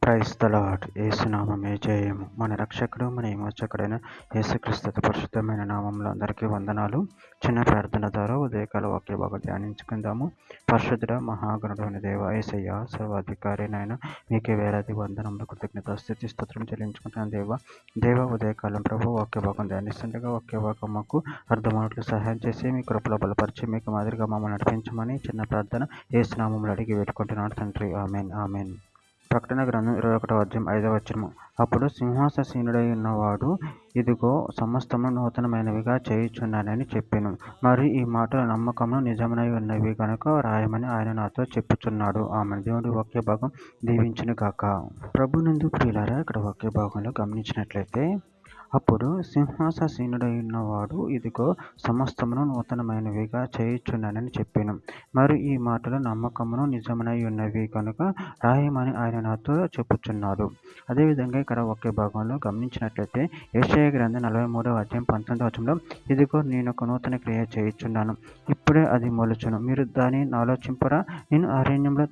Praise the lord. యేసునామమే జయము. మన రక్షకుడు మన విమోచకుడైన యేసుక్రీస్తు పరిశుద్ధమైన నామంలో అందరికీ వందనాలు. చిన్న ప్రార్థన ద్వారా ఉదయకాల వాక్య భాగం ధ్యానించుకుందాము. పరిశుద్ధుడ మహాగణుడైన దేవ యేసయ్య సర్వాధికారి నాయన మీకే వేలాది వందనములు కృతజ్ఞత స్థుతి స్తోత్రం చెల్లించుకుంటున్నాను. దేవ ఉదయకాలం ప్రభు వాక్య భాగం ధ్యానిస్తుండగా వాక్య భాగం మాకు అర్థమైనట్లు సహాయం చేసి మీ కృపలో బలపరిచి మీకు మాదిరిగా మమ్మల్ని నడిపించమని చిన్న ప్రార్థన యేసునామములో అడిగి వేడుకుంటున్నాను తండ్రి. Amen amen. ప్రకటన గ్రంథం 21వ అధ్యాయం 5వ వచనము. అప్పుడు సింహాసీనుడై ఉన్నవాడు ఇదిగో సమస్తము నూతనమైనవిగా చేయుచున్నానని చెప్పెను. మరి ఈ మాటల నమ్మకమును నిజమునై ఉన్నవి కనుక రాయమని ఆయన నాతో చెప్పుచున్నాడు. ఆమె దేవుడి వాక్య భాగం దీవించును గాక. ప్రభునందు ప్రియులారా, ఇక్కడ వాక్య భాగంలో గమనించినట్లయితే అప్పుడు సింహాసీనుడై ఉన్నవాడు ఇదిగో సమస్తమును నూతనమైనవిగా చేయుచున్నానని చెప్పాను. మరి ఈ మాటలు నమ్మకమును నిజమునై ఉన్నవి కనుక రాయమని ఆయన నాతో చెప్పుచున్నాడు. అదేవిధంగా ఇక్కడ వాక్య భాగంలో గమనించినట్లయితే యెషయా గ్రంథం 43వ అధ్యాయం 19వ వచనంలో ఇదిగో నేను ఒక నూతన క్రియ చేయుచున్నాను, ఇప్పుడే అది మొలుచును, మీరు దానిని ఆలోచింపరా, నేను అరణ్యంలో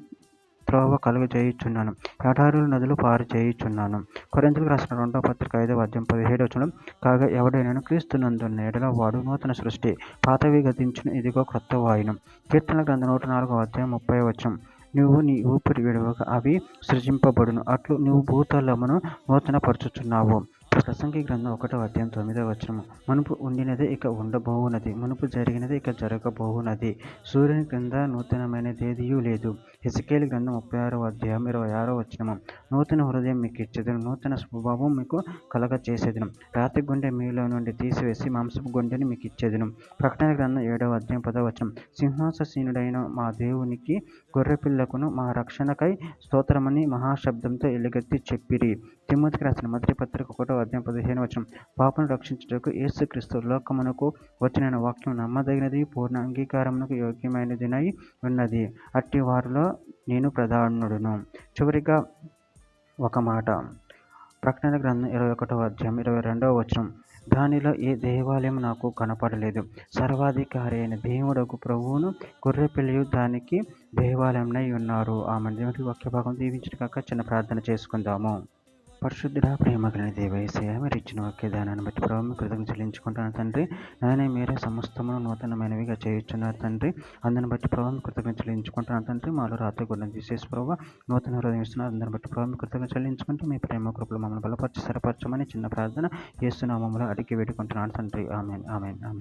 త్రోవ కలుగజేయుచున్నాను, ఎడారుల నదులు పారు చేయుచున్నాను. కొరింథీయులకు రాసిన 2వ పత్రిక 5వ అధ్యాయం 17వ వచనం. కాగా ఎవడైనా క్రీస్తునందున్న యెడల వాడు నూతన సృష్టి, పాతవి గతించును, ఇదిగో క్రొత్త వాయును. కీర్తనల గ్రంథం 104వ అధ్యాయం 30వ వచనం. నువ్వు నీ ఊపిరి విడవగా అవి సృజింపబడును, అట్లు నువ్వు భూతలమును నూతనపరచుచున్నావు. ప్రసంగి గ్రంథం 1వ అధ్యాయం 9వ వచనము. మునుపు ఉండినదే ఇక ఉండబోవునది, మునుపు జరిగినది ఇక జరగబోవునది, సూర్యుని క్రింద నూతనమైనదేదియూ లేదు. హెజెకీయలు గ్రంథం 36వ అధ్యాయం 26వ వచనము. నూతన హృదయం మీకు ఇచ్చేదను, నూతన స్వభావం మీకు కలగచేసేదను, రాతి గుండె మీలో నుండి తీసివేసి మాంసపు గుండెని మీకు ఇచ్చేదను. ప్రకటన గ్రంథం 7వ అధ్యాయం 10వ వచనం. సింహాసీనుడైన మా దేవునికి గొర్రెపిల్లకును మా రక్షణకై స్తోత్రమని మహాశబ్దంతో ఎలుగెత్తి చెప్పిరి. తిమోతికి రాసిన మొదటి పత్రిక 1వ అధ్యాయం 15వ వచనం. పాపను రక్షించుటకు యేసుక్రీస్తు లోకమునకు వచ్చిన వాక్యం నమ్మదగినది, పూర్ణ అంగీకారమునకు యోగ్యమైనదినై ఉన్నది, అట్టి వారిలో నేను ప్రధానుడును. చివరిగా ఒక మాట, ప్రకటన గ్రంథం 21వ అధ్యాయం 22వ వచనం. దానిలో ఏ దేవాలయం నాకు కనపడలేదు, సర్వాధికారి అయిన దేవుడకు ప్రభువును గొర్రెపిల్లయు దానికి దేవాలయంనై ఉన్నారు. ఆమె దేవుడి వాక్య భాగం దీవించిన కాక చిన్న ప్రార్థన చేసుకుందాము. పరిశుద్ధుడ ప్రేమ కలిగిన దేవ యేసయ్య, మీరు ఇచ్చిన వాక్య దానాన్ని బట్టి ప్రభు కృతజ్ఞతలు చెల్లించుకుంటున్నాను తండ్రి. నాయన మీరే సమస్తమును నూతనమైనవిగా చేయుచున్నారు తండ్రి. అందుని బట్టి ప్రభు కృతజ్ఞతలు చెల్లించుకుంటున్నాను తండ్రి. మాలో రాత్రి గుడ్డను తీసేసి ప్రభు నూతన హృదయం ఇస్తున్నారు. అందుని బట్టి ప్రభు కృతజ్ఞతలు చెల్లించుకుంటూ మీ ప్రేమ కృపలు మమ్మల్ని బలపరిచి స్థిరపరచమని చిన్న ప్రార్థన యేసు నామములో అడిగి వేడుకుంటున్నాను తండ్రి. Amen amen amen.